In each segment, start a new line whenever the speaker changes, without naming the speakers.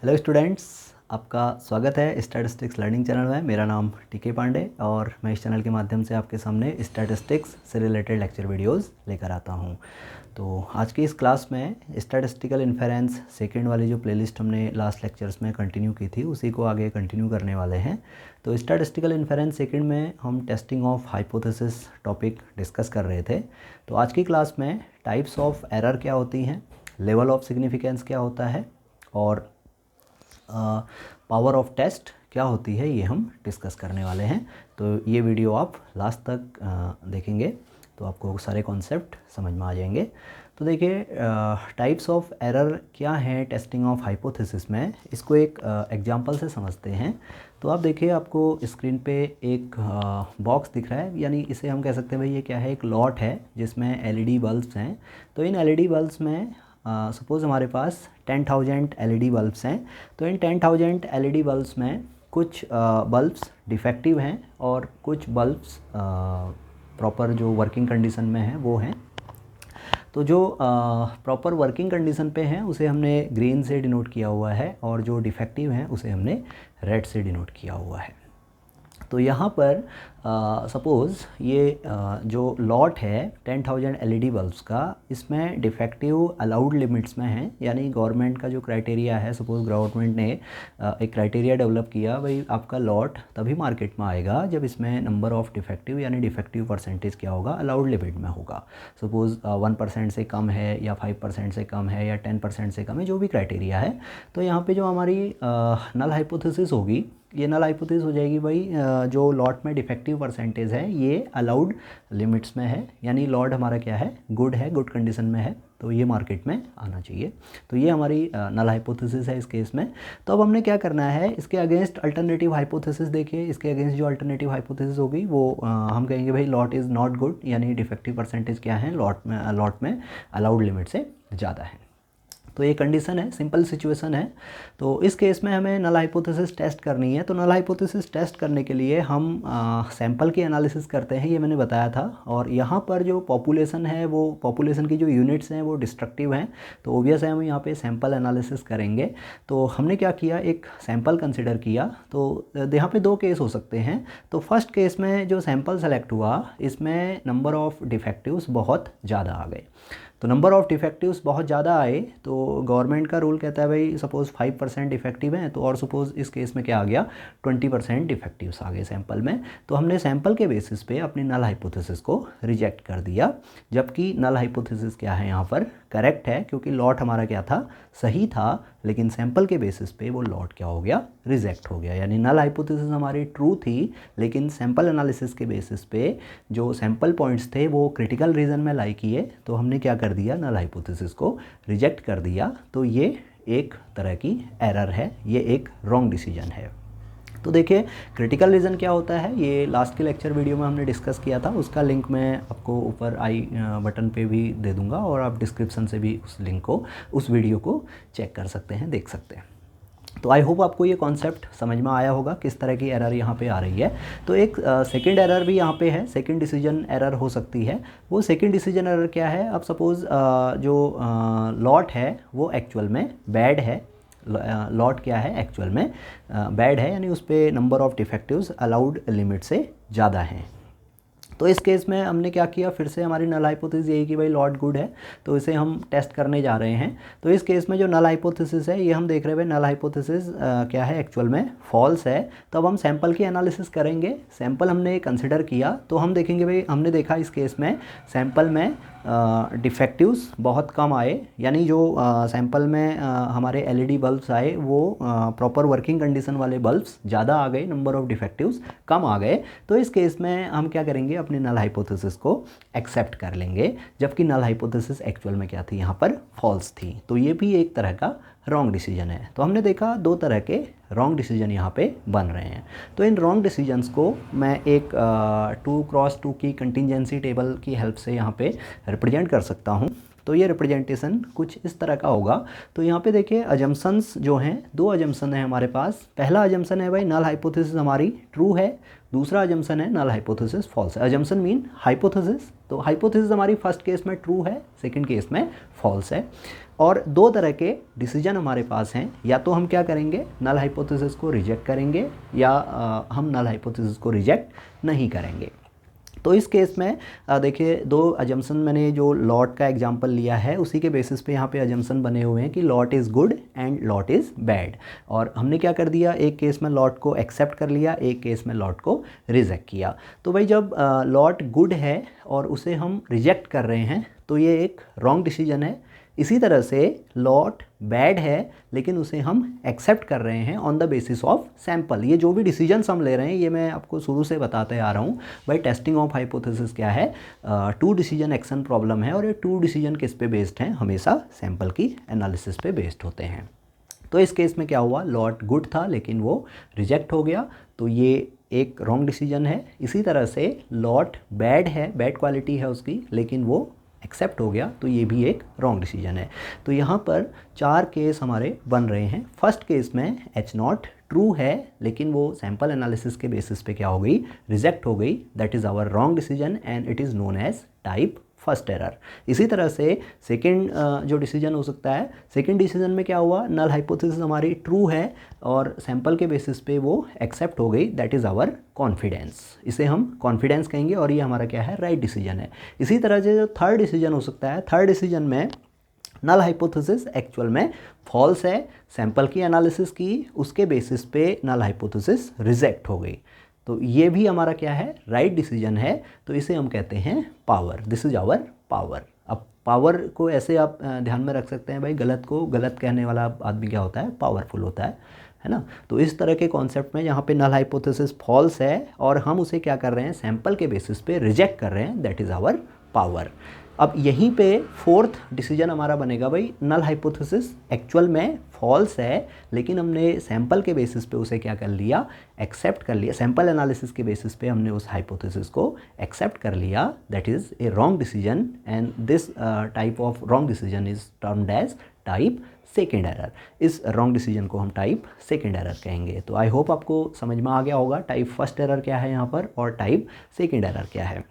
Hello students, आपका स्वागत है स्टैटिस्टिक्स लर्निंग चैनल में। मेरा नाम टीके पांडे और मैं इस चैनल के माध्यम से आपके सामने स्टैटिस्टिक्स से रिलेटेड लेक्चर वीडियोस लेकर आता हूं। तो आज की इस क्लास में स्टैटिस्टिकल इन्फेरेंस सेकंड वाली जो प्लेलिस्ट हमने लास्ट लेक्चर्स में कंटिन्यू की थी उसी को आगे कंटिन्यू करने वाले हैं। तो स्टैटिस्टिकल इन्फेरेंस सेकंड में हम testing of hypothesis topic discuss कर रहे थे। तो आज की क्लास में टाइप्स ऑफ एरर क्या होती हैं, लेवल ऑफ सिग्निफिकेंस क्या होता है और पावर ऑफ टेस्ट क्या होती है, ये हम डिस्कस करने वाले हैं। तो ये वीडियो आप लास्ट तक देखेंगे तो आपको सारे कॉन्सेप्ट समझ में आ जाएंगे। तो देखिए, टाइप्स ऑफ एरर क्या हैं टेस्टिंग ऑफ हाइपोथेसिस में, इसको एक एग्जांपल से समझते हैं। तो आप देखिए, आपको स्क्रीन पे एक बॉक्स दिख रहा है, यानी इसे हम कह सकते हैं भाई ये क्या है, एक लॉट है जिसमें एलईडी बल्ब्स हैं। तो इन एलईडी बल्ब्स में सपोज़ हमारे पास 10,000 एलईडी बल्ब्स हैं। तो इन 10,000 एलईडी बल्ब्स में कुछ बल्ब्स डिफेक्टिव हैं और कुछ बल्ब्स प्रॉपर जो वर्किंग कंडीशन में हैं वो हैं। तो जो प्रॉपर वर्किंग कंडीशन पे हैं उसे हमने ग्रीन से डिनोट किया हुआ है और जो डिफेक्टिव हैं उसे हमने रेड से डिनोट किया हुआ है। तो यहाँ पर सपोज़ ये जो लॉट है 10,000 एलईडी बल्ब्स का, इसमें डिफेक्टिव अलाउड लिमिट्स में है। यानी गवर्नमेंट का जो क्राइटेरिया है, सपोज़ गवर्नमेंट ने एक क्राइटेरिया डेवलप किया, भाई आपका लॉट तभी मार्केट में आएगा जब इसमें नंबर ऑफ डिफेक्टिव यानी डिफेक्टिव परसेंटेज क्या होगा, अलाउड लिमिट में होगा। सपोज़ 1% से कम है या 5% से कम है या 10% से कम है, जो भी क्राइटेरिया है। तो यहाँ पे जो हमारी नल हाइपोथेसिस होगी, ये नल हाइपोथेसिस हो जाएगी भाई जो लॉट में डिफेक्टिव परसेंटेज है ये अलाउड लिमिट्स में है, यानी लॉट हमारा क्या है, गुड कंडीशन में है, तो ये मार्केट में आना चाहिए। तो ये हमारी नल हाइपोथेसिस है इस केस में। तो अब हमने क्या करना है, इसके अगेंस्ट अल्टरनेटिव हाइपोथेसिस देखिए। इसके अगेंस्ट जो अल्टरनेटिव हाइपोथेसिस होगी वो हम कहेंगे भाई लॉट इज़ नॉट गुड, यानी डिफेक्टिव परसेंटेज क्या है, लॉट में अलाउड लिमिट से ज़्यादा है। तो ये कंडीशन है, सिंपल सिचुएशन है। तो इस केस में हमें नल हाइपोथेसिस टेस्ट करनी है। तो नल हाइपोथेसिस टेस्ट करने के लिए हम सैंपल की एनालिसिस करते हैं, ये मैंने बताया था। और यहाँ पर जो पॉपुलेशन है, वो पॉपुलेशन की जो यूनिट्स हैं वो डिस्ट्रक्टिव हैं। तो ओबियस है हम यहाँ पे सैंपल एनालिसिस करेंगे। तो हमने क्या किया, एक सैंपल कंसिडर किया। तो यहाँ पे दो केस हो सकते हैं। तो फर्स्ट केस में जो सैंपल सेलेक्ट हुआ, इसमें नंबर ऑफ़ डिफेक्टिव्स बहुत ज़्यादा आ गए। तो नंबर ऑफ़ डिफेक्टिव्स बहुत ज़्यादा आए तो गवर्नमेंट का रूल कहता है भाई सपोज़ 5% डिफेक्टिव हैं, तो और सपोज़ इस केस में क्या आ गया, 20% डिफेक्टिव्स आ गए सैंपल में। तो हमने सैंपल के बेसिस पे अपनी नल हाइपोथेसिस को रिजेक्ट कर दिया, जबकि नल हाइपोथेसिस क्या है यहाँ पर, करेक्ट है, क्योंकि लॉट हमारा क्या था, सही था, लेकिन सैंपल के बेसिस पे वो लॉट क्या हो गया, रिजेक्ट हो गया। यानी नल हाइपोथेसिस हमारी ट्रू थी, लेकिन सैंपल एनालिसिस के बेसिस पे जो सैंपल पॉइंट्स थे वो क्रिटिकल रीजन में लाई किए, तो हमने क्या कर दिया, नल हाइपोथेसिस को रिजेक्ट कर दिया। तो ये एक तरह की एरर है, ये एक रॉन्ग डिसीजन है। तो देखिए, क्रिटिकल रीज़न क्या होता है, ये लास्ट के लेक्चर वीडियो में हमने डिस्कस किया था। उसका लिंक मैं आपको ऊपर आई बटन पे भी दे दूंगा और आप डिस्क्रिप्शन से भी उस लिंक को, उस वीडियो को चेक कर सकते हैं, देख सकते हैं। तो आई होप आपको ये कॉन्सेप्ट समझ में आया होगा किस तरह की एरर यहाँ पे आ रही है। तो एक सेकंड एरर भी यहाँ पे है, सेकंड डिसीजन एरर हो सकती है। वो सेकंड डिसीजन एरर क्या है, अब सपोज़ जो लॉट है वो एक्चुअल में बैड है। लॉट क्या है, एक्चुअल में बैड है, यानी उस पर नंबर ऑफ़ डिफेक्टिव्स अलाउड लिमिट से ज़्यादा हैं। तो इस केस में हमने क्या किया, फिर से हमारी नल हाइपोथेसिस यही कि भाई लॉट गुड है, तो इसे हम टेस्ट करने जा रहे हैं। तो इस केस में जो नल हाइपोथेसिस है, ये हम देख रहे हैं भाई नल हाइपोथेसिस क्या है, एक्चुअल में फॉल्स है। तो अब हम सैंपल की एनालिसिस करेंगे। सैंपल हमने कंसिडर किया तो हम देखेंगे भाई, हमने देखा इस केस में सैंपल में डिफेक्टिव्स बहुत कम आए, यानी जो सैंपल में हमारे एलईडी बल्ब्स आए वो प्रॉपर वर्किंग कंडीशन वाले बल्ब्स ज़्यादा आ गए, नंबर ऑफ़ डिफेक्टिव्स कम आ गए। तो इस केस में हम क्या करेंगे, अपनी नल हाइपोथेसिस को एक्सेप्ट कर लेंगे, जबकि नल हाइपोथेसिस एक्चुअल में क्या थी, यहाँ पर फॉल्स थी। तो ये भी एक तरह का रॉन्ग डिसीजन है। तो हमने देखा दो तरह के रॉन्ग डिसीजन यहाँ पे बन रहे हैं। तो इन रॉन्ग डिसीजंस को मैं एक 2x2 की कंटिजेंसी टेबल की हेल्प से यहाँ पे रिप्रेजेंट कर सकता हूँ। तो ये रिप्रेजेंटेशन कुछ इस तरह का होगा। तो यहाँ पे देखिए अजम्पशंस जो हैं, दो अजम्पशन है हमारे पास। पहला अजम्पशन है भाई नल हाइपोथेसिस हमारी ट्रू है, दूसरा अजम्पशन है नल हाइपोथेसिस फॉल्स है। अजम्पशन मीन हाइपोथेसिस, तो हाइपोथेसिस हमारी फर्स्ट केस में ट्रू है, सेकंड केस में फॉल्स है। और दो तरह के डिसीजन हमारे पास हैं, या तो हम क्या करेंगे नल हाइपोथेसिस को रिजेक्ट करेंगे, या हम नल हाइपोथेसिस को रिजेक्ट नहीं करेंगे। तो इस केस में देखिए दो अजम्पशन मैंने जो लॉट का एग्जांपल लिया है उसी के बेसिस पे यहाँ पे अजम्पशन बने हुए हैं कि lot is good and lot is bad. और हमने क्या कर दिया, एक केस में लॉट को एक्सेप्ट कर लिया, एक केस में लॉट को रिजेक्ट किया। तो भाई जब लॉट गुड है और उसे हम रिजेक्ट कर रहे हैं तो ये एक रॉन्ग डिसीजन है। इसी तरह से लॉट बैड है लेकिन उसे हम एक्सेप्ट कर रहे हैं on the basis of sample. ये जो भी डिसीजंस हम ले रहे हैं ये मैं आपको शुरू से बताते आ रहा हूँ भाई। टेस्टिंग ऑफ हाइपोथेसिस क्या है, टू डिसीजन एक्शन प्रॉब्लम है, और ये टू डिसीजन किस पे बेस्ड हैं, हमेशा सैम्पल की एनालिसिस पे बेस्ड होते हैं। तो इस केस में क्या हुआ, लॉट गुड था लेकिन वो रिजेक्ट हो गया, तो ये एक रॉन्ग डिसीजन है। इसी तरह से लॉट बैड है, बैड क्वालिटी है उसकी, लेकिन वो एक्सेप्ट हो गया, तो ये भी एक रॉन्ग डिसीजन है। तो यहाँ पर चार केस हमारे बन रहे हैं। फर्स्ट केस में एच नॉट ट्रू है लेकिन वो सैम्पल एनालिसिस के बेसिस पे क्या हो गई, रिजेक्ट हो गई, that is our wrong decision and it is known as type first error. इसी तरह से सेकंड जो डिसीजन हो सकता है, सेकंड डिसीजन में क्या हुआ, नल हाइपोथेसिस हमारी ट्रू है और सैंपल के बेसिस पे वो एक्सेप्ट हो गई, दैट इज़ आवर कॉन्फिडेंस। इसे हम कॉन्फिडेंस कहेंगे और ये हमारा क्या है, राइट डिसीजन है। इसी तरह से जो थर्ड डिसीजन हो सकता है, थर्ड डिसीजन में नल हाइपोथेसिस एक्चुअल में फॉल्स है, सैंपल की एनालिसिस की, उसके बेसिस पे नल हाइपोथेसिस रिजेक्ट हो गई, तो ये भी हमारा क्या है, राइट डिसीजन है। तो इसे हम कहते हैं power, this is our power. अब पावर को ऐसे आप ध्यान में रख सकते हैं भाई, गलत को गलत कहने वाला आदमी क्या होता है, पावरफुल होता है ना। तो इस तरह के कॉन्सेप्ट में यहाँ पे नल हाइपोथेसिस फॉल्स है और हम उसे क्या कर रहे हैं, सैंपल के बेसिस पे रिजेक्ट कर रहे हैं, दैट इज़ आवर पावर। अब यहीं पे फोर्थ डिसीजन हमारा बनेगा भाई, नल हाइपोथेसिस एक्चुअल में फॉल्स है लेकिन हमने सैंपल के बेसिस पे उसे क्या कर लिया, एक्सेप्ट कर लिया, सैंपल एनालिसिस के बेसिस पे हमने उस हाइपोथेसिस को एक्सेप्ट कर लिया, that is a wrong decision and this type of wrong decision is termed as type second error. इस रॉन्ग डिसीजन को हम टाइप सेकेंड एरर कहेंगे। तो आई होप आपको समझ में आ गया होगा टाइप फर्स्ट एरर क्या है यहाँ पर और टाइप सेकेंड एरर क्या है।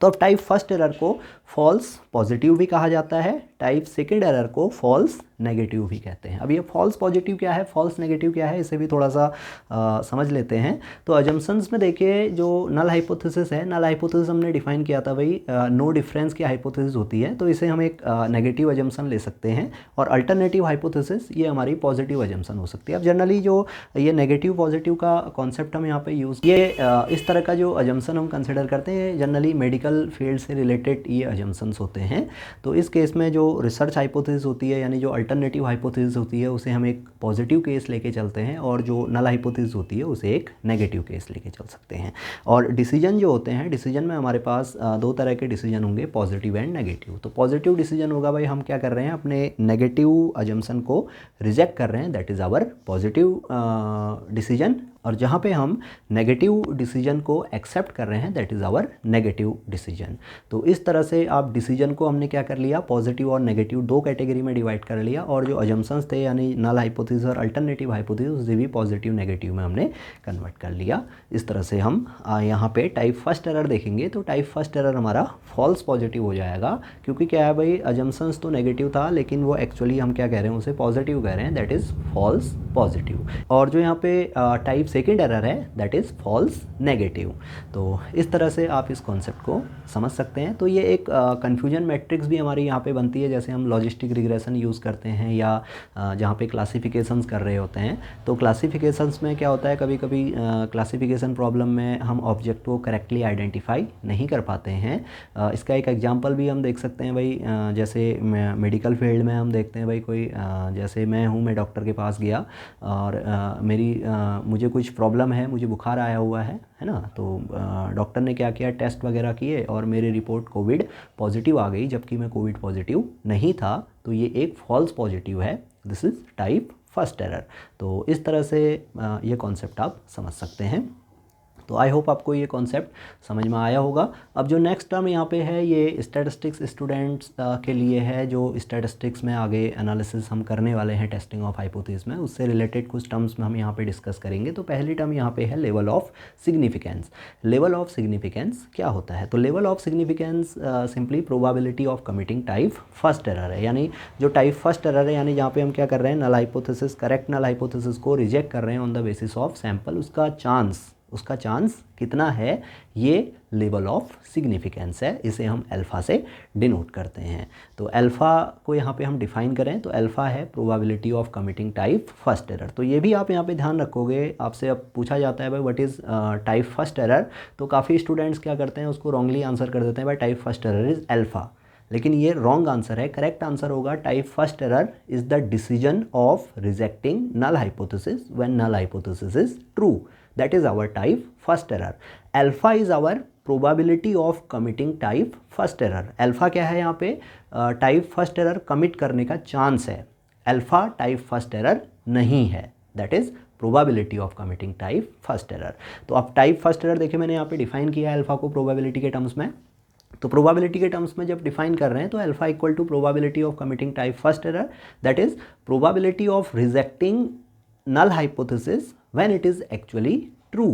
तो अब टाइप फर्स्ट एरर को फॉल्स पॉजिटिव भी कहा जाता है, टाइप सेकेंड एरर को फॉल्स नेगेटिव भी कहते हैं। अब ये फॉल्स पॉजिटिव क्या है, फॉल्स नेगेटिव क्या है, इसे भी थोड़ा सा समझ लेते हैं। तो अजम्पशंस में देखिए जो नल हाइपोथेसिस है, नल हाइपोथेसिस हमने डिफाइन किया था भाई, नो डिफरेंस की हाइपोथेसिस होती है, तो इसे हम एक नेगेटिव अजम्पशन ले सकते हैं। और अल्टरनेटिव हाइपोथेसिस ये हमारी पॉजिटिव अजम्पशन हो सकती है। अब जनरली जो ये नेगेटिव पॉजिटिव का कॉन्सेप्ट हम यहाँ पे यूज़, ये इस तरह का जो अजम्पशन हम कंसिडर करते हैं जनरली मेडिकल फील्ड से रिलेटेड ये अजम्पशंस होते हैं। तो इस केस में जो रिसर्च हाइपोथेसिस होती है यानी जो अल्टरनेटिव हाइपोथेसिस होती है उसे हम एक पॉजिटिव केस लेके चलते हैं और जो नल हाइपोथेसिस होती है उसे एक नेगेटिव केस लेके चल सकते हैं। और डिसीजन जो होते हैं, डिसीजन में हमारे पास दो तरह के डिसीजन होंगे, पॉजिटिव एंड नेगेटिव। तो पॉजिटिव डिसीजन होगा भाई, हम क्या कर रहे हैं, अपने नेगेटिव अजम्पशन को रिजेक्ट कर रहे हैं, that is our positive decision. और जहाँ पे हम नेगेटिव डिसीजन को एक्सेप्ट कर रहे हैं, that is our negative decision. तो इस तरह से आप डिसीजन को हमने क्या कर लिया, पॉजिटिव और नेगेटिव दो कैटेगरी में डिवाइड कर लिया, और जो अजम्पशंस थे यानी नल हाइपोथेसिस और अल्टरनेटिव हाइपोथेसिस उसे भी पॉजिटिव नेगेटिव में हमने कन्वर्ट कर लिया। इस तरह से हम यहाँ पे टाइप फर्स्ट एरर देखेंगे तो टाइप फर्स्ट एरर हमारा फॉल्स पॉजिटिव हो जाएगा, क्योंकि क्या है भाई, अजम्पशंस तो नेगेटिव था लेकिन वो एक्चुअली हम क्या कह रहे हैं, उसे पॉजिटिव कह रहे हैं, दैट इज़ फॉल्स पॉजिटिव। और जो यहाँ पे टाइप सेकेंड एरर है दैट इज़ फॉल्स नेगेटिव। तो इस तरह से आप इस कॉन्सेप्ट को समझ सकते हैं। तो ये एक कन्फ्यूजन मैट्रिक्स भी हमारी यहाँ पे बनती है, जैसे हम लॉजिस्टिक रिग्रेशन यूज़ करते हैं या जहाँ पे क्लासिफिकेशंस कर रहे होते हैं। तो क्लासिफिकेशंस में क्या होता है, कभी कभी क्लासिफिकेशन प्रॉब्लम में हम ऑब्जेक्ट को करेक्टली आइडेंटिफाई नहीं कर पाते हैं। इसका एक एग्जांपल भी हम देख सकते हैं भाई, जैसे मेडिकल फील्ड में हम देखते हैं भाई, कोई जैसे मैं डॉक्टर के पास गया और मुझे कुछ प्रॉब्लम है, मुझे बुखार आया हुआ है ना। तो डॉक्टर ने क्या किया, टेस्ट वगैरह किए और मेरी रिपोर्ट कोविड पॉजिटिव आ गई, जबकि मैं कोविड पॉजिटिव नहीं था। तो ये एक फॉल्स पॉजिटिव है, this is type first error. तो इस तरह से ये कॉन्सेप्ट आप समझ सकते हैं। तो आई होप आपको ये कॉन्सेप्ट समझ में आया होगा। अब जो नेक्स्ट टर्म यहाँ पे है ये स्टैटिस्टिक्स स्टूडेंट्स के लिए है, जो स्टैटिस्टिक्स में आगे एनालिसिस हम करने वाले हैं टेस्टिंग ऑफ हाइपोथेसिस में, उससे रिलेटेड कुछ टर्म्स में हम यहाँ पे डिस्कस करेंगे। तो पहली टर्म यहाँ पे है level of significance. Level of significance क्या होता है? तो level of significance simply probability of committing type first error है, यानी जो टाइप फर्स्ट एरर है, यानी जहाँ पे हम क्या कर रहे हैं, null hypothesis, correct null hypothesis को रिजेक्ट कर रहे हैं on the basis of sample, उसका चांस कितना है, ये लेवल ऑफ सिग्निफिकेंस है। इसे हम अल्फ़ा से डिनोट करते हैं। तो अल्फ़ा को यहाँ पे हम डिफाइन करें तो अल्फ़ा है probability of committing type first error. तो ये भी आप यहाँ पे ध्यान रखोगे, आपसे अब पूछा जाता है भाई what is type first error, तो काफ़ी स्टूडेंट्स क्या करते हैं, उसको रॉन्गली आंसर कर देते हैं भाई type first error is alpha, लेकिन ये रॉन्ग आंसर है। करेक्ट आंसर होगा type first error is the decision of rejecting null hypothesis when null hypothesis is true, that is our type first error. Alpha is our probability of committing type first error. Alpha क्या है यहाँ पे, type first error commit करने का chance है। Alpha type first error नहीं है, that is probability of committing type first error. तो अब टाइप फर्स्ट एरर देखिए मैंने यहाँ पे डिफाइन किया है अल्फा को प्रोबेबिलिटी के टर्म्स में। तो प्रोबेबिलिटी के टर्म्स में जब डिफाइन कर रहे हैं तो alpha equal to probability of committing type first error, that is probability of rejecting null hypothesis when it is actually true.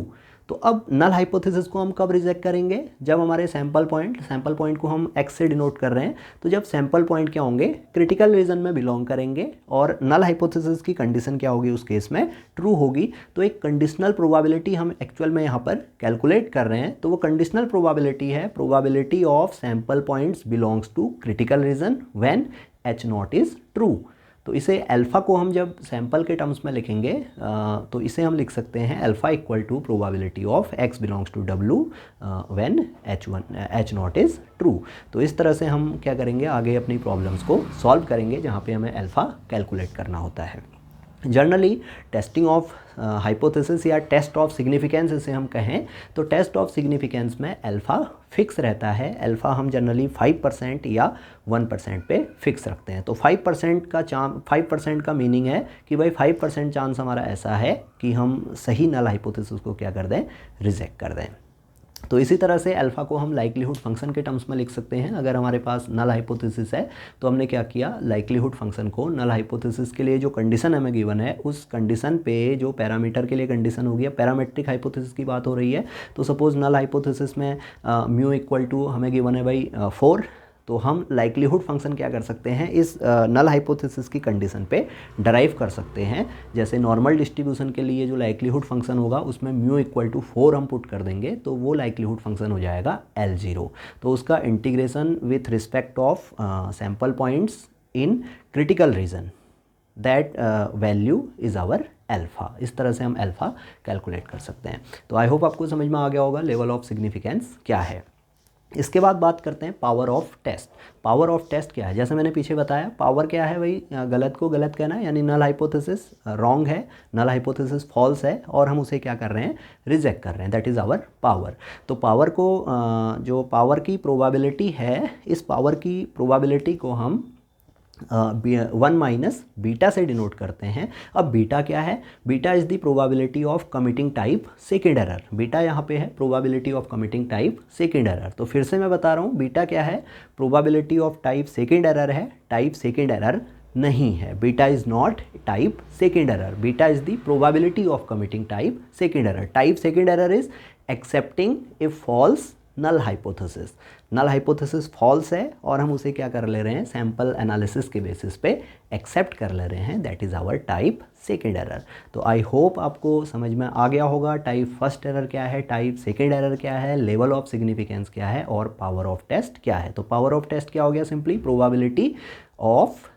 तो अब नल हाइपोथेसिस को हम कब रिजेक्ट करेंगे, जब हमारे सैंपल पॉइंट को हम x से डिनोट कर रहे हैं, तो जब सैंपल पॉइंट क्या होंगे, क्रिटिकल रीजन में बिलोंग करेंगे और नल हाइपोथेसिस की कंडीशन क्या होगी, उस केस में ट्रू होगी। तो एक कंडीशनल प्रोबेबिलिटी हम एक्चुअल में यहाँ पर कैलकुलेट कर रहे हैं, तो वो कंडीशनल प्रोबेबिलिटी है probability of sample points belongs to critical region when h not is true. तो इसे अल्फ़ा को हम जब सैंपल के टर्म्स में लिखेंगे तो इसे हम लिख सकते हैं alpha equal to probability of x belongs to w when h not is true. तो इस तरह से हम क्या करेंगे, आगे अपनी प्रॉब्लम्स को सॉल्व करेंगे जहाँ पे हमें अल्फ़ा कैलकुलेट करना होता है। जनरली टेस्टिंग ऑफ हाइपोथेसिस या टेस्ट ऑफ सिग्निफिकेंस इसे हम कहें, तो टेस्ट ऑफ सिग्निफिकेंस में अल्फ़ा फिक्स रहता है। अल्फ़ा हम जनरली 5% या 1% पे फिक्स रखते हैं। तो 5% का मीनिंग है कि भाई 5% चांस हमारा ऐसा है कि हम सही नल हाइपोथेसिस को क्या कर दें, रिजेक्ट कर दें। तो इसी तरह से अल्फ़ा को हम लाइक्लीहुड फंक्शन के टर्म्स में लिख सकते हैं। अगर हमारे पास नल हाइपोथेसिस है तो हमने क्या किया, लाइक्लीहुड फंक्शन को नल हाइपोथेसिस के लिए जो कंडीशन हमें गिवन है उस कंडीशन पे जो पैरामीटर के लिए कंडीशन होगी, पैरामेट्रिक हाइपोथेसिस की बात हो रही है, तो सपोज़ नल हाइपोथेसिस में म्यू इक्वल टू हमें गिवन है भाई 4, तो हम लाइक्लीहुड फंक्शन क्या कर सकते हैं, इस नल हाइपोथेसिस की कंडीशन पे डराइव कर सकते हैं। जैसे नॉर्मल डिस्ट्रीब्यूशन के लिए जो लाइक्लीहुड फंक्शन होगा उसमें म्यू इक्वल टू 4 हम पुट कर देंगे, तो वो लाइक्लीहुड फंक्शन हो जाएगा L0। तो उसका integration with respect of sample points in critical region, that value is our alpha. इस तरह से हम अल्फ़ा कैलकुलेट कर सकते हैं। तो आई होप आपको समझ में आ गया होगा लेवल ऑफ सिग्निफिकेंस क्या है। इसके बाद बात करते हैं power of test. Power of test क्या है, जैसे मैंने पीछे बताया, पावर क्या है भाई, गलत को गलत कहना है, यानी नल हाइपोथेसिस रॉन्ग है, नल हाइपोथेसिस फॉल्स है और हम उसे क्या कर रहे हैं, रिजेक्ट कर रहे हैं, दैट इज़ आवर पावर। तो पावर को जो पावर की प्रोबेबिलिटी है, इस पावर की प्रोबेबिलिटी को हम 1 माइनस बीटा से डिनोट करते हैं। अब बीटा क्या है, beta is the probability of committing type second error. Beta यहाँ पे है probability of committing type second error. तो फिर से मैं बता रहा हूँ, बीटा क्या है, probability of type second error है, टाइप सेकेंड एरर नहीं है। Beta is not type second error, beta is the probability of committing type second error. Type second error is accepting a false null hypothesis. Null hypothesis false है और हम उसे क्या कर ले रहे हैं, सैंपल एनालिसिस के बेसिस पे एक्सेप्ट कर ले रहे हैं, that is our type second error. तो आई होप आपको समझ में आ गया होगा टाइप फर्स्ट एरर क्या है, टाइप सेकेंड एरर क्या है, लेवल ऑफ सिग्निफिकेंस क्या है और पावर ऑफ टेस्ट क्या है। तो पावर ऑफ टेस्ट क्या हो गया, simply probability of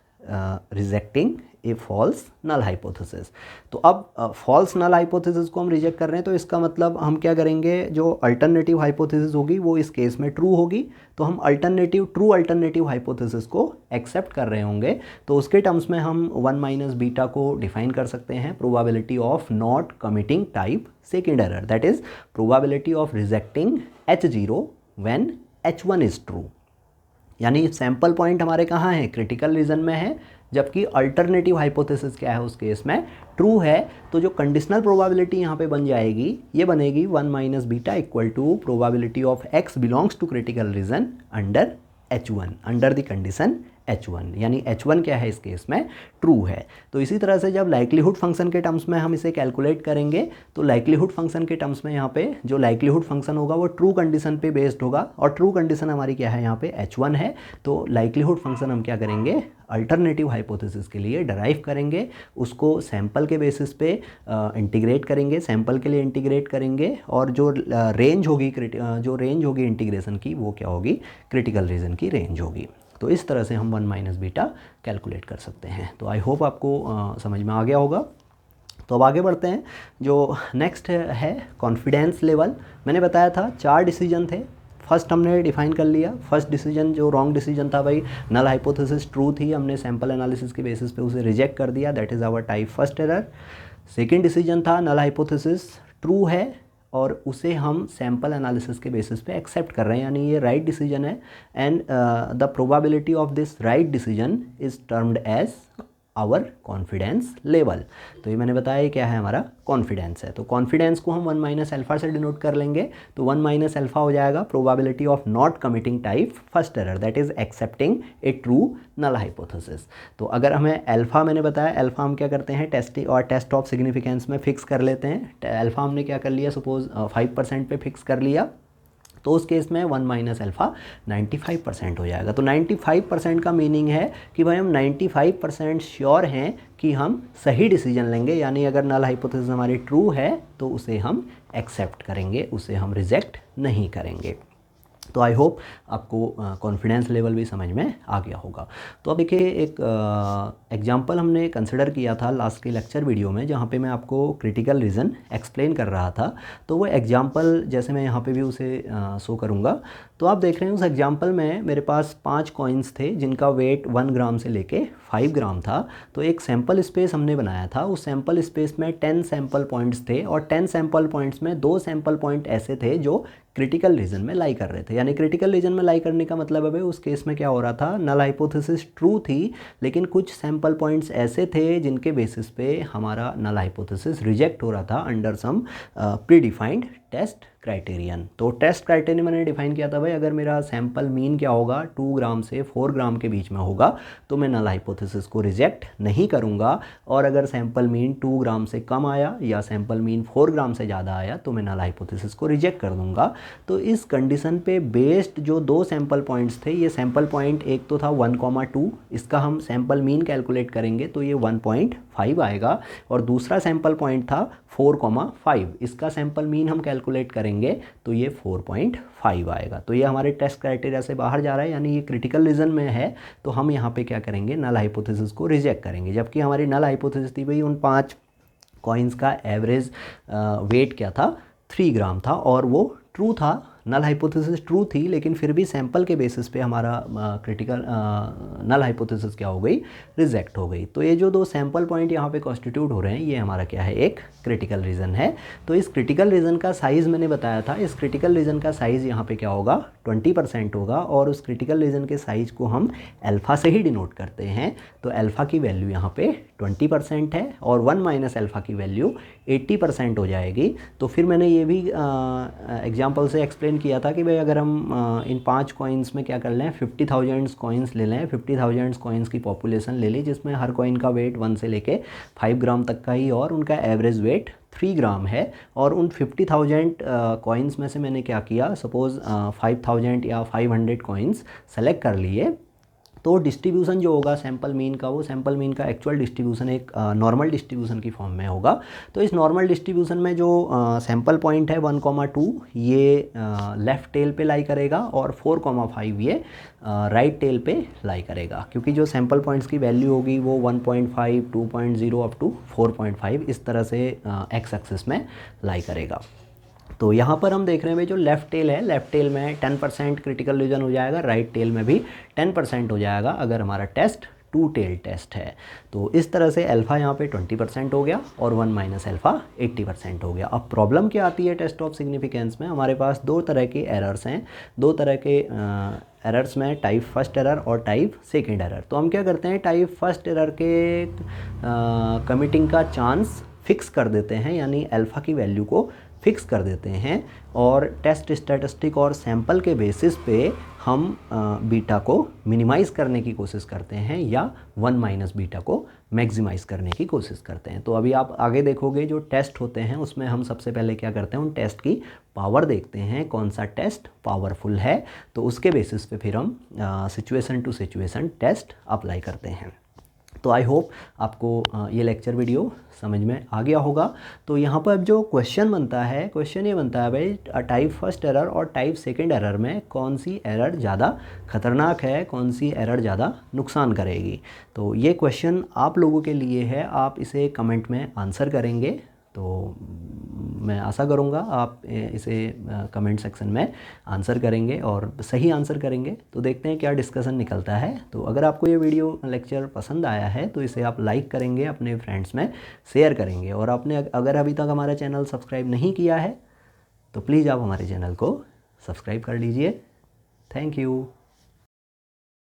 rejecting a false null hypothesis. तो अब फॉल्स नल हाइपोथेसिस को हम रिजेक्ट कर रहे हैं, तो इसका मतलब हम क्या करेंगे, जो अल्टरनेटिव हाइपोथेसिस होगी वो इस केस में ट्रू होगी, तो हम ट्रू अल्टरनेटिव हाइपोथेसिस को एक्सेप्ट कर रहे होंगे। तो उसके टर्म्स में हम 1 माइनस बीटा को डिफाइन कर सकते हैं, probability of not committing type second error, that is probability of rejecting H0 when H1 is true. यानी सैंपल पॉइंट हमारे कहाँ हैं, क्रिटिकल रीजन में है, जबकि अल्टरनेटिव हाइपोथेसिस क्या है उस केस में, ट्रू है। तो जो कंडीशनल प्रोबेबिलिटी यहाँ पे बन जाएगी, ये बनेगी 1 minus beta equal to probability of x belongs to critical region under H1, under the condition H1, यानी H1 क्या है इस केस में, ट्रू है। तो इसी तरह से जब लाइक्लीहुड फंक्शन के टर्म्स में हम इसे कैलकुलेट करेंगे, तो लाइक्लीहुड फंक्शन के टर्म्स में यहाँ पे जो लाइक्लीहुड फंक्शन होगा वो ट्रू कंडीशन पे बेस्ड होगा, और ट्रू कंडीशन हमारी क्या है यहाँ पे H1 है। तो लाइक्लीहुड फंक्शन हम क्या करेंगे, अल्टरनेटिव हाइपोथेसिस के लिए डराइव करेंगे, उसको सैंपल के बेसिस पे इंटीग्रेट करेंगे, सैंपल के लिए इंटीग्रेट करेंगे, और जो रेंज होगी इंटीग्रेशन की वो क्या होगी, क्रिटिकल रीजन की रेंज होगी। तो इस तरह से हम 1 माइनस बीटा कैलकुलेट कर सकते हैं। तो आई होप आपको समझ में आ गया होगा। तो अब आगे बढ़ते हैं। जो नेक्स्ट है कॉन्फिडेंस लेवल। मैंने बताया था 4 डिसीजन थे। फर्स्ट हमने डिफाइन कर लिया, फर्स्ट डिसीजन जो रॉन्ग डिसीजन था भाई, नल हाइपोथेसिस ट्रू थी, हमने सैंपल एनालिसिस के बेसिस पे उसे रिजेक्ट कर दिया, that is our type first error. Second decision था नल हाइपोथेसिस ट्रू है और उसे हम सैंपल एनालिसिस के बेसिस पे एक्सेप्ट कर रहे हैं, यानी ये राइट डिसीजन है, and the probability of this right decision is termed as our confidence level. तो ये मैंने बताया क्या है, हमारा कॉन्फिडेंस है। तो कॉन्फिडेंस को हम 1 माइनस अल्फा से डिनोट कर लेंगे, तो 1 माइनस अल्फा हो जाएगा probability of not committing type first error, that is accepting a true null hypothesis. तो अगर हमें अल्फा, मैंने बताया अल्फा हम क्या करते हैं, टेस्ट ऑफ सिग्निफिकेंस में फिक्स कर लेते हैं। अल्फा हमने क्या कर लिया, सपोज 5% पे फिक्स कर लिया, तो उस केस में 1 माइनस अल्फा 95% हो जाएगा। तो 95% का मीनिंग है कि भाई हम 95% श्योर हैं कि हम सही डिसीजन लेंगे, यानी अगर नल हाइपोथेसिस हमारी ट्रू है तो उसे हम एक्सेप्ट करेंगे, उसे हम रिजेक्ट नहीं करेंगे। तो आई होप आपको कॉन्फिडेंस लेवल भी समझ में आ गया होगा। तो अब देखिए एक एग्जांपल हमने कंसिडर किया था लास्ट के लेक्चर वीडियो में, जहाँ पे मैं आपको क्रिटिकल रीज़न एक्सप्लेन कर रहा था। तो वो एग्जांपल जैसे मैं यहाँ पे भी उसे शो करूँगा। तो आप देख रहे हैं उस एग्जांपल में मेरे पास 5 कॉइन्स थे जिनका वेट 1 ग्राम से लेके 5 ग्राम था। तो एक सैम्पल स्पेस हमने बनाया था, उस सैम्पल स्पेस में 10 सैम्पल पॉइंट्स थे, और 10 सैम्पल पॉइंट्स में 2 सैम्पल पॉइंट ऐसे थे जो क्रिटिकल रीजन में लाई कर रहे थे। यानी क्रिटिकल रीजन में लाई करने का मतलब है भाई उस केस में क्या हो रहा था, नल हाइपोथेसिस ट्रू थी, लेकिन कुछ सैम्पल पॉइंट्स ऐसे थे जिनके बेसिस पे हमारा नल हाइपोथेसिस रिजेक्ट हो रहा था under some predefined test criterion. तो टेस्ट क्राइटेरियन मैंने डिफाइन किया था भाई, अगर मेरा सैंपल मीन क्या होगा 2 ग्राम से 4 ग्राम के बीच में होगा तो मैं नल हाइपोथेसिस को रिजेक्ट नहीं करूंगा, और अगर सैंपल मीन 2 ग्राम से कम आया या सैंपल मीन 4 ग्राम से ज़्यादा आया तो मैं नल हाइपोथेसिस को रिजेक्ट कर दूंगा। तो इस कंडीशन पे बेस्ड जो 2 सैंपल पॉइंट्स थे, ये सैंपल पॉइंट एक तो था 1,2, इसका हम सैंपल मीन कैलकुलेट करेंगे तो ये 1.5 आएगा, और दूसरा सैंपल पॉइंट था 4,5, इसका सैंपल मीन हम कैलकुलेट करेंगे तो ये 4.5 आएगा। तो ये हमारे टेस्ट क्राइटेरिया से बाहर जा रहा है, यानी ये क्रिटिकल रीजन में है, तो हम यहाँ पे क्या करेंगे, नल हाइपोथेसिस को रिजेक्ट करेंगे। जबकि हमारी नल हाइपोथेसिस थी भाई उन 5 कॉइन्स का एवरेज वेट क्या था, 3 ग्राम था, और वो ट्रू था, नल हाइपोथेसिस ट्रू थी, लेकिन फिर भी सैंपल के बेसिस पे हमारा क्रिटिकल नल हाइपोथेसिस क्या हो गई, रिजेक्ट हो गई। तो ये जो 2 सैंपल पॉइंट यहाँ पे कॉन्स्टिट्यूट हो रहे हैं, ये हमारा क्या है, एक क्रिटिकल रीजन है। तो इस क्रिटिकल रीजन का साइज़ मैंने बताया था, इस क्रिटिकल रीजन का साइज़ यहाँ पे क्या होगा, 20% होगा, और उस क्रिटिकल रीजन के साइज़ को हम अल्फ़ा से ही डिनोट करते हैं। तो अल्फ़ा की वैल्यू यहाँ पे 20% है, और 1 माइनस अल्फ़ा की वैल्यू 80% हो जाएगी। तो फिर मैंने ये भी एग्जाम्पल से एक्सप्लेन किया था कि भाई अगर हम इन 5 कॉइन्स में क्या कर लें, 50,000 कॉइन्स ले लें, 50,000 कॉइन्स की पॉपुलेशन ले ली, जिसमें हर कॉइन का वेट 1 से लेके 5 ग्राम तक का ही, और उनका एवरेज वेट 3 ग्राम है, और उन 50,000 कॉइन्स में से मैंने क्या किया, सपोज़ 5,000 या 500 कॉइन्स सेलेक्ट कर लिए। तो डिस्ट्रीब्यूशन जो होगा सैंपल मीन का, वो सैंपल मीन का एक्चुअल डिस्ट्रीब्यूशन एक नॉर्मल डिस्ट्रीब्यूशन की फॉर्म में होगा। तो इस नॉर्मल डिस्ट्रीब्यूशन में जो सैंपल पॉइंट है 1,2 ये लेफ़्ट टेल पे लाई करेगा, और 4,5 ये राइट टेल पे लाई करेगा, क्योंकि जो सैंपल पॉइंट्स की वैल्यू होगी वो 1.5, 2.0 अप टू 4.5 इस तरह से एक्स एक्सिस में लाई करेगा। तो यहाँ पर हम देख रहे हैं भाई जो लेफ़्ट टेल है, लेफ़्ट टेल में 10% क्रिटिकल रीजन हो जाएगा, राइट टेल में भी 10% हो जाएगा अगर हमारा टेस्ट टू टेल टेस्ट है। तो इस तरह से अल्फ़ा यहाँ पे 20% हो गया और 1 माइनस अल्फ़ा 80% हो गया। अब प्रॉब्लम क्या आती है टेस्ट ऑफ सिग्निफिकेंस में, हमारे पास दो तरह के एरर्स हैं, दो तरह के एरर्स में, टाइप फर्स्ट एरर और टाइप सेकंड एरर। तो हम क्या करते हैं, टाइप फर्स्ट एरर के कमिटिंग का चांस फिक्स कर देते हैं, यानी अल्फ़ा की वैल्यू को फिक्स कर देते हैं और टेस्ट स्टैटिस्टिक और सैंपल के बेसिस पे हम बीटा को मिनिमाइज़ करने की कोशिश करते हैं या 1 माइनस बीटा को मैक्सिमाइज़ करने की कोशिश करते हैं। तो अभी आप आगे देखोगे जो टेस्ट होते हैं उसमें हम सबसे पहले क्या करते हैं, उन टेस्ट की पावर देखते हैं, कौन सा टेस्ट पावरफुल है, तो उसके बेसिस पे फिर हम situation to situation test apply करते हैं। तो आई होप आपको ये लेक्चर वीडियो समझ में आ गया होगा। तो यहाँ पर अब जो क्वेश्चन बनता है, क्वेश्चन ये बनता है भाई टाइप फर्स्ट एरर और टाइप सेकंड एरर में कौन सी एरर ज़्यादा खतरनाक है, कौन सी एरर ज़्यादा नुकसान करेगी। तो ये क्वेश्चन आप लोगों के लिए है, आप इसे कमेंट में आंसर करेंगे। तो मैं आशा करूँगा आप इसे कमेंट सेक्शन में आंसर करेंगे और सही आंसर करेंगे। तो देखते हैं क्या डिस्कशन निकलता है। तो अगर आपको ये वीडियो लेक्चर पसंद आया है तो इसे आप लाइक करेंगे, अपने फ्रेंड्स में शेयर करेंगे, और आपने अगर अभी तक हमारा चैनल सब्सक्राइब नहीं किया है तो प्लीज़ आप हमारे चैनल को सब्सक्राइब कर लीजिए। Thank you.